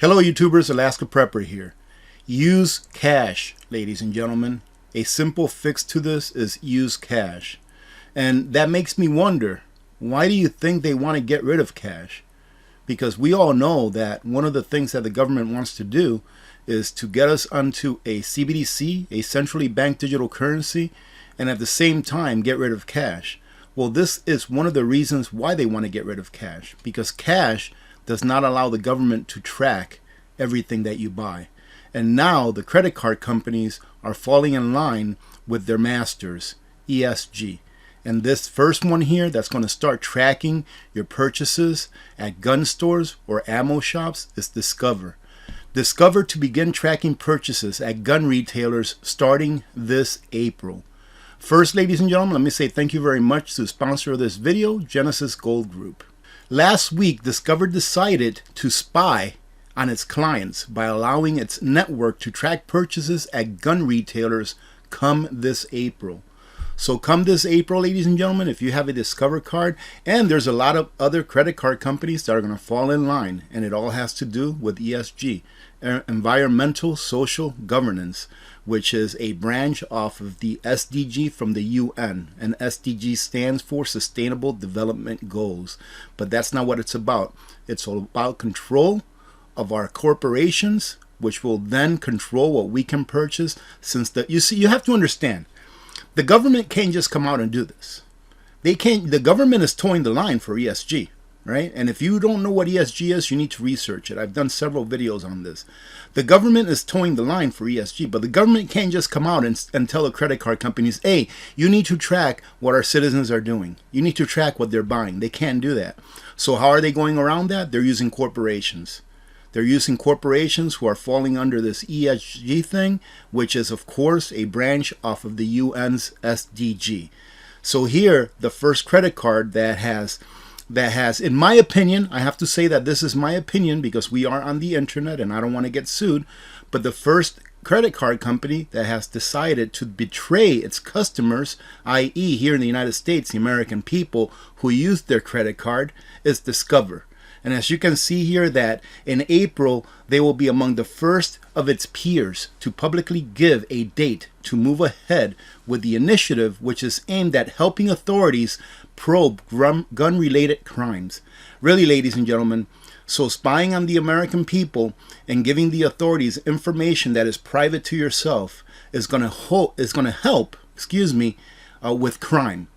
Hello YouTubers, Alaska Prepper here. Use cash, ladies and gentlemen. A simple fix to this is use cash. And that makes me wonder, why do you think they want to get rid of cash? Because we all know that one of the things that the government wants to do is to get us onto a CBDC, a centrally banked digital currency, and at the same time get rid of cash. Well, this is one of the reasons why they want to get rid of cash, because cash does not allow the government to track everything that you buy. And now the credit card companies are falling in line with their masters, ESG. And this first one here that's going to start tracking your purchases at gun stores or ammo shops is Discover. Discover to begin tracking purchases at gun retailers starting this April. First, ladies and gentlemen, let me say thank you very much to the sponsor of this video, Genesis Gold Group. Last week, Discover decided to spy on its clients by allowing its network to track purchases at gun retailers come this April. So come this April, ladies and gentlemen, if you have a Discover card, and there's a lot of other credit card companies that are going to fall in line, and it all has to do with ESG, environmental social governance, which is a branch off of the SDG from the UN. And SDG stands for Sustainable Development Goals. But that's not what it's about. It's all about control of our corporations, which will then control what we can purchase. You have to understand, the government can't just come out and do this. They can't. The government is towing the line for ESG. Right? And if you don't know what ESG is, you need to research it. I've done several videos on this. The government is towing the line for ESG, but the government can't just come out and tell the credit card companies, hey, you need to track what our citizens are doing. You need to track what they're buying. They can't do that. So how are they going around that? They're using corporations. They're using corporations who are falling under this ESG thing, which is, of course, a branch off of the UN's SDG. So here, the first credit card that has, in my opinion, I have to say that this is my opinion because we are on the internet and I don't want to get sued, but the first credit card company that has decided to betray its customers, i.e. here in the United States, the American people who use their credit card, is Discover. And as you can see here that in April, they will be among the first of its peers to publicly give a date to move ahead with the initiative, which is aimed at helping authorities probe gun-related crimes. Really, ladies and gentlemen, so spying on the American people and giving the authorities information that is private to yourself is going to help, with crime.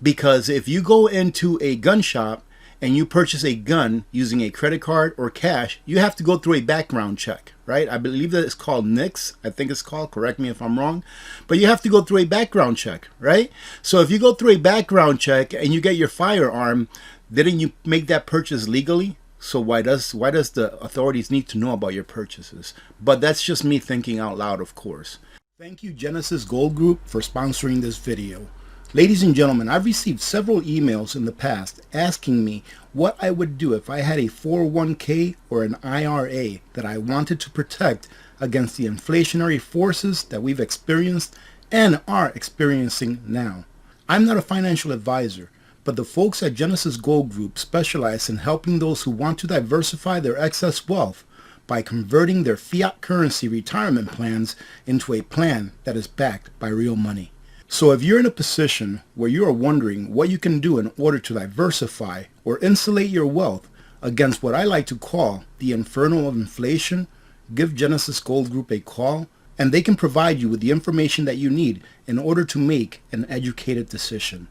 Because if you go into a gun shop and you purchase a gun using a credit card or cash, you have to go through a background check, right? I believe that it's called NICS. I think it's called, correct me if I'm wrong, but you have to go through a background check, right? So if you go through a background check and you get your firearm, didn't you make that purchase legally? So why does the authorities need to know about your purchases? But that's just me thinking out loud, of course. Thank you, Genesis Gold Group, for sponsoring this video. Ladies and gentlemen, I've received several emails in the past asking me what I would do if I had a 401k or an IRA that I wanted to protect against the inflationary forces that we've experienced and are experiencing now. I'm not a financial advisor, but the folks at Genesis Gold Group specialize in helping those who want to diversify their excess wealth by converting their fiat currency retirement plans into a plan that is backed by real money. So if you're in a position where you are wondering what you can do in order to diversify or insulate your wealth against what I like to call the inferno of inflation, give Genesis Gold Group a call and they can provide you with the information that you need in order to make an educated decision.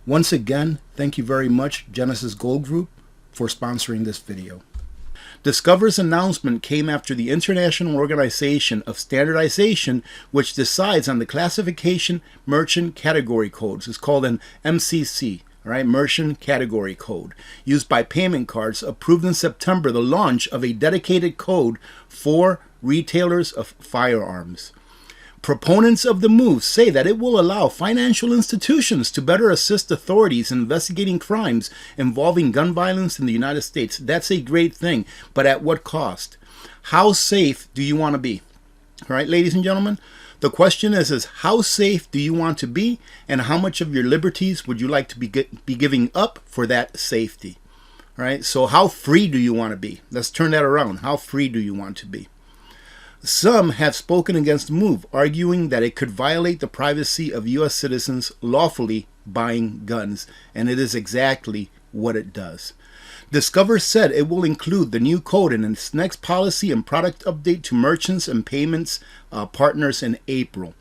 Once again, thank you very much, Genesis Gold Group, for sponsoring this video. Discover's announcement came after the International Organization of Standardization, which decides on the classification merchant category codes. It's called an MCC, right? Merchant Category Code, used by payment cards, approved in September the launch of a dedicated code for retailers of firearms. Proponents of the move say that it will allow financial institutions to better assist authorities in investigating crimes involving gun violence in the United States. That's a great thing, but at what cost? How safe do you want to be? All right, ladies and gentlemen, the question is how safe do you want to be, and how much of your liberties would you like to be giving up for that safety? right? So how free do you want to be? Let's turn that around. How free do you want to be? Some have spoken against the move, arguing that it could violate the privacy of U.S. citizens lawfully buying guns, and it is exactly what it does. Discover said it will include the new code in its next policy and product update to merchants and payments partners in April.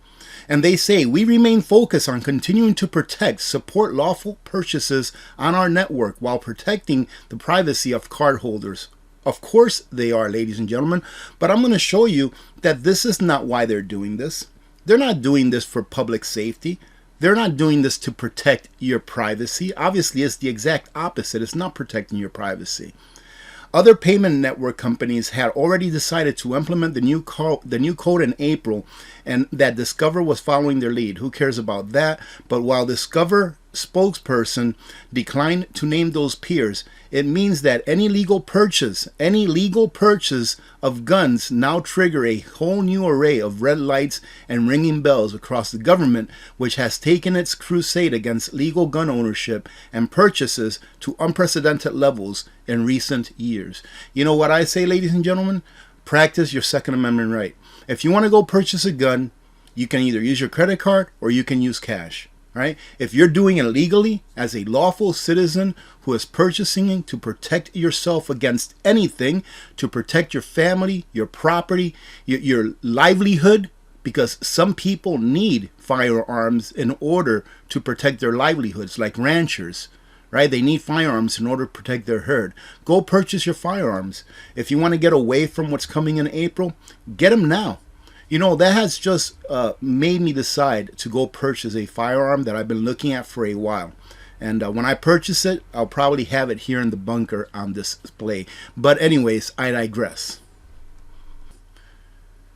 And they say, we remain focused on continuing to protect, support lawful purchases on our network while protecting the privacy of cardholders. Of course they are, ladies and gentlemen, but I'm going to show you that this is not why they're doing this. They're not doing this for public safety. They're not doing this to protect your privacy. Obviously, it's the exact opposite. It's not protecting your privacy. Other payment network companies had already decided to implement the new code in April, and that Discover was following their lead. Who cares about that? But while Discover spokesperson declined to name those peers, it means that any legal purchase of guns now trigger a whole new array of red lights and ringing bells across the government, which has taken its crusade against legal gun ownership and purchases to unprecedented levels in recent years. You know what I say, ladies and gentlemen? Practice your Second Amendment right. If you want to go purchase a gun, you can either use your credit card or you can use cash. Right? If you're doing it legally as a lawful citizen who is purchasing to protect yourself against anything, to protect your family, your property, your livelihood, because some people need firearms in order to protect their livelihoods, like ranchers, right? They need firearms in order to protect their herd. Go purchase your firearms. If you want to get away from what's coming in April, get them now. You know, that has just made me decide to go purchase a firearm that I've been looking at for a while. And when I purchase it, I'll probably have it here in the bunker on display. But anyways, I digress.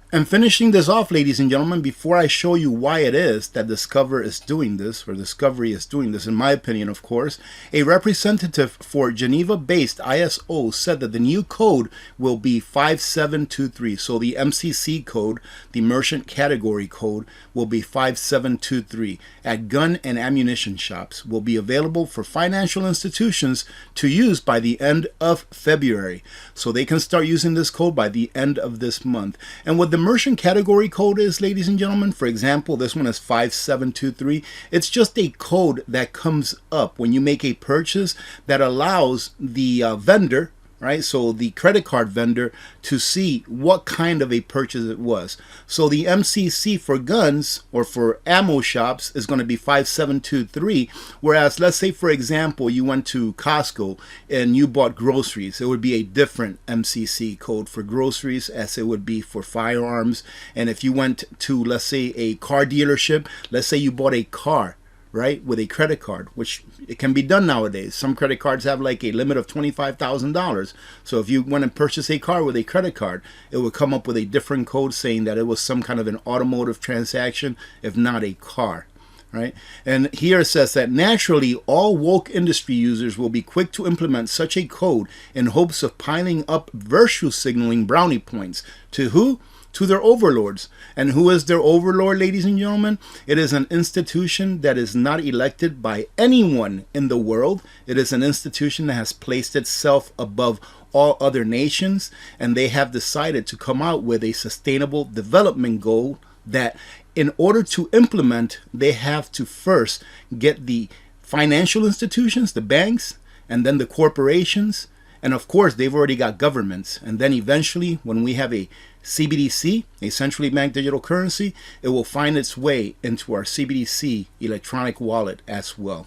And finishing this off, ladies and gentlemen, before I show you why it is that Discover is doing this, or Discovery is doing this, in my opinion, of course, a representative for Geneva-based ISO said that the new code will be 5723. So the MCC code, the Merchant Category Code, will be 5723 at gun and ammunition shops, will be available for financial institutions to use by the end of February. So they can start using this code by the end of this month. And what the Merchant Category Code is, ladies and gentlemen, for example, this one is 5723. It's just a code that comes up when you make a purchase that allows the vendor, right? So the credit card vendor, to see what kind of a purchase it was. So the MCC for guns or for ammo shops is going to be 5723. Whereas, let's say, for example, you went to Costco and you bought groceries. It would be a different MCC code for groceries as it would be for firearms. And if you went to, let's say, a car dealership, let's say you bought a car, right, with a credit card, which it can be done nowadays. Some credit cards have like a limit of $25,000. So if you went and purchased a car with a credit card, it would come up with a different code saying that it was some kind of an automotive transaction, if not a car. Right? And here it says that naturally all woke industry users will be quick to implement such a code in hopes of piling up virtue signaling brownie points. To who? To their overlords. And who is their overlord, ladies and gentlemen? It is an institution that is not elected by anyone in the world. It is an institution that has placed itself above all other nations, and they have decided to come out with a sustainable development goal that in order to implement, they have to first get the financial institutions, the banks, and then the corporations. And of course, they've already got governments. And then eventually, when we have a CBDC, a centrally banked digital currency, it will find its way into our CBDC electronic wallet as well.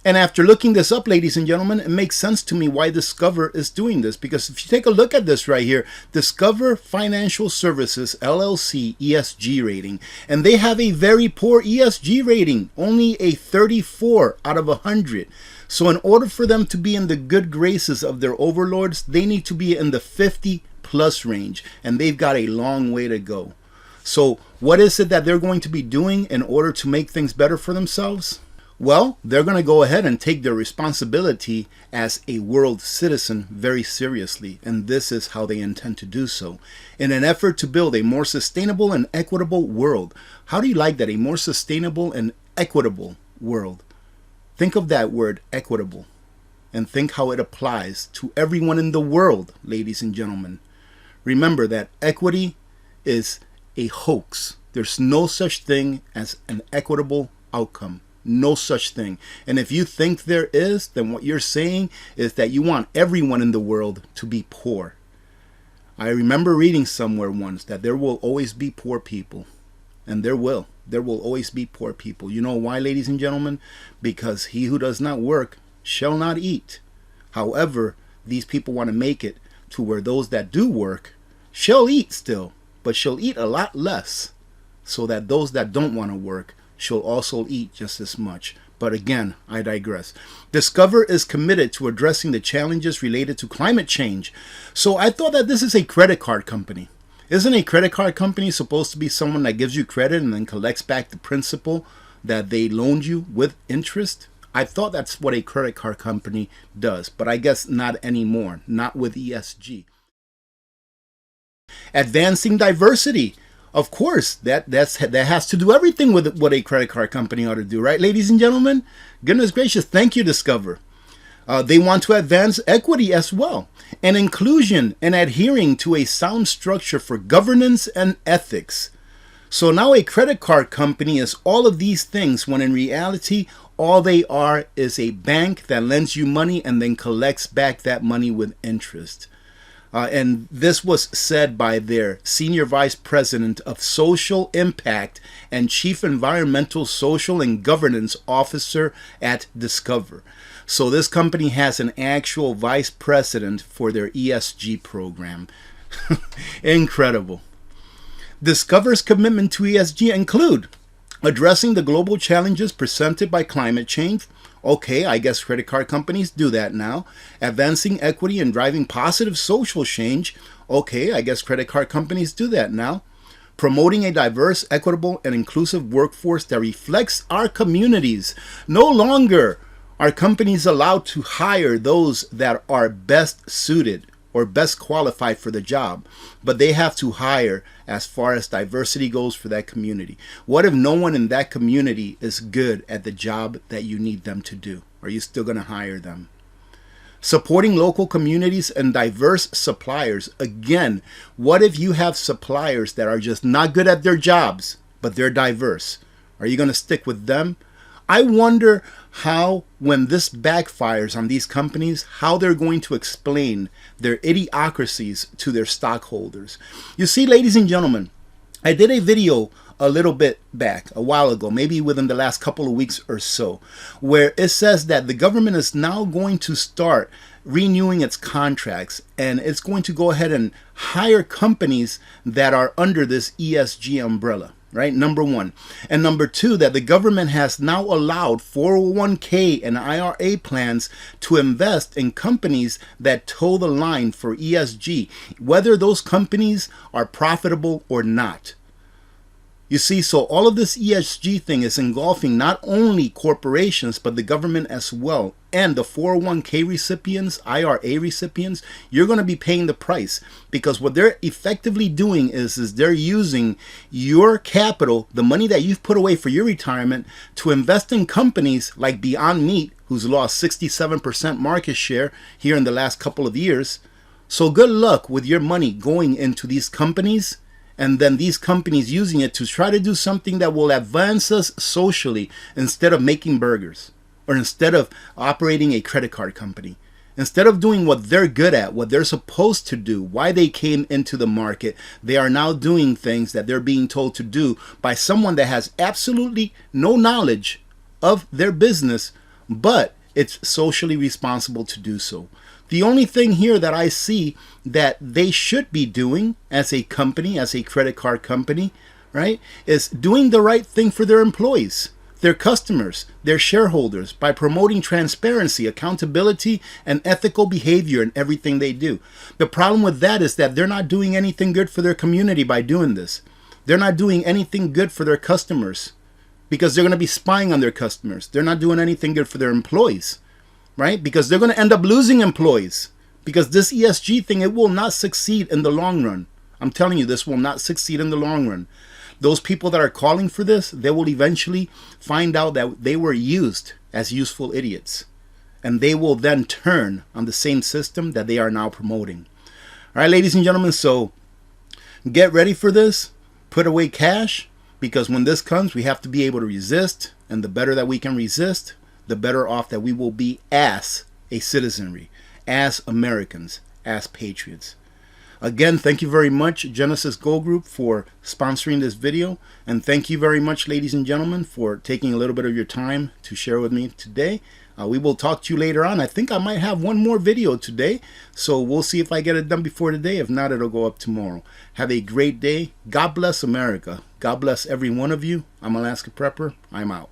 And after looking this up, ladies and gentlemen, it makes sense to me why Discover is doing this. Because if you take a look at this right here, Discover Financial Services LLC ESG rating, and they have a very poor ESG rating, only a 34 out of 100. So in order for them to be in the good graces of their overlords, they need to be in the 50 plus range, and they've got a long way to go. So what is it that they're going to be doing in order to make things better for themselves? Well, they're going to go ahead and take their responsibility as a world citizen very seriously, and this is how they intend to do so. In an effort to build a more sustainable and equitable world. How do you like that? A more sustainable and equitable world. Think of that word, equitable. and think how it applies to everyone in the world, ladies and gentlemen. Remember that equity is a hoax. There's no such thing as an equitable outcome. No such thing. And if you think there is, then what you're saying is that you want everyone in the world to be poor. I remember reading somewhere once that there will always be poor people. And there will. There will always be poor people. You know why, ladies and gentlemen? Because he who does not work shall not eat. However, these people want to make it to where those that do work shall eat still, but shall eat a lot less, so that those that don't want to work shall also eat just as much. But again, I digress. Discover is committed to addressing the challenges related to climate change. So I thought that this is a credit card company. Isn't a credit card company supposed to be someone that gives you credit and then collects back the principal that they loaned you with interest? I thought that's what a credit card company does, but I guess not anymore, not with ESG. Advancing diversity. Of course, that has to do everything with what a credit card company ought to do, right, ladies and gentlemen? Goodness gracious, thank you, Discover. They want to advance equity as well, and inclusion, and adhering to a sound structure for governance and ethics. So now a credit card company is all of these things, when in reality, all they are is a bank that lends you money and then collects back that money with interest. And this was said by their Senior Vice President of Social Impact and Chief Environmental, Social, and Governance Officer at Discover. So this company has an actual vice president for their ESG program. Incredible. Discover's commitment to ESG include addressing the global challenges presented by climate change. Okay, I guess credit card companies do that now. Advancing equity and driving positive social change. Okay, I guess credit card companies do that now. Promoting a diverse, equitable, and inclusive workforce that reflects our communities. No longer are companies allowed to hire those that are best suited or best qualified for the job, but they have to hire as far as diversity goes for that community. What if no one in that community is good at the job that you need them to do? Are you still going to hire them? Supporting local communities and diverse suppliers. Again, what if you have suppliers that are just not good at their jobs, but they're diverse? Are you going to stick with them? I wonder how, when this backfires on these companies, how they're going to explain their idiocracies to their stockholders. You see, ladies and gentlemen, I did a video a little bit back, a while ago, maybe within the last couple of weeks or so, where it says that the government is now going to start renewing its contracts, and it's going to go ahead and hire companies that are under this ESG umbrella. Right? Number one. And number two, that the government has now allowed 401k and IRA plans to invest in companies that toe the line for ESG, whether those companies are profitable or not. You see, so all of this ESG thing is engulfing not only corporations, but the government as well. And the 401k recipients, IRA recipients, you're going to be paying the price, because what they're effectively doing is they're using your capital, the money that you've put away for your retirement, to invest in companies like Beyond Meat, who's lost 67% market share here in the last couple of years. So good luck with your money going into these companies, and then these companies using it to try to do something that will advance us socially, instead of making burgers, or instead of operating a credit card company. Instead of doing what they're good at, what they're supposed to do, why they came into the market, they are now doing things that they're being told to do by someone that has absolutely no knowledge of their business, but it's socially responsible to do so. The only thing here that I see that they should be doing as a company, as a credit card company, right, is doing the right thing for their employees, their customers, their shareholders, by promoting transparency, accountability, and ethical behavior in everything they do. The problem with that is that they're not doing anything good for their community by doing this. They're not doing anything good for their customers, because they're going to be spying on their customers. They're not doing anything good for their employees, right? Because they're going to end up losing employees. Because this ESG thing, it will not succeed in the long run. I'm telling you, this will not succeed in the long run. Those people that are calling for this, they will eventually find out that they were used as useful idiots. and they will then turn on the same system that they are now promoting. All right, ladies and gentlemen, so get ready for this. Put away cash, because when this comes, we have to be able to resist, and the better that we can resist, the better off that we will be as a citizenry, as Americans, as patriots. Again, thank you very much, Genesis Gold Group, for sponsoring this video. And thank you very much, ladies and gentlemen, for taking a little bit of your time to share with me today. We will talk to you later on. I think I might have one more video today, so we'll see if I get it done before today. If not, it'll go up tomorrow. Have a great day. God bless America. God bless every one of you. I'm Alaska Prepper. I'm out.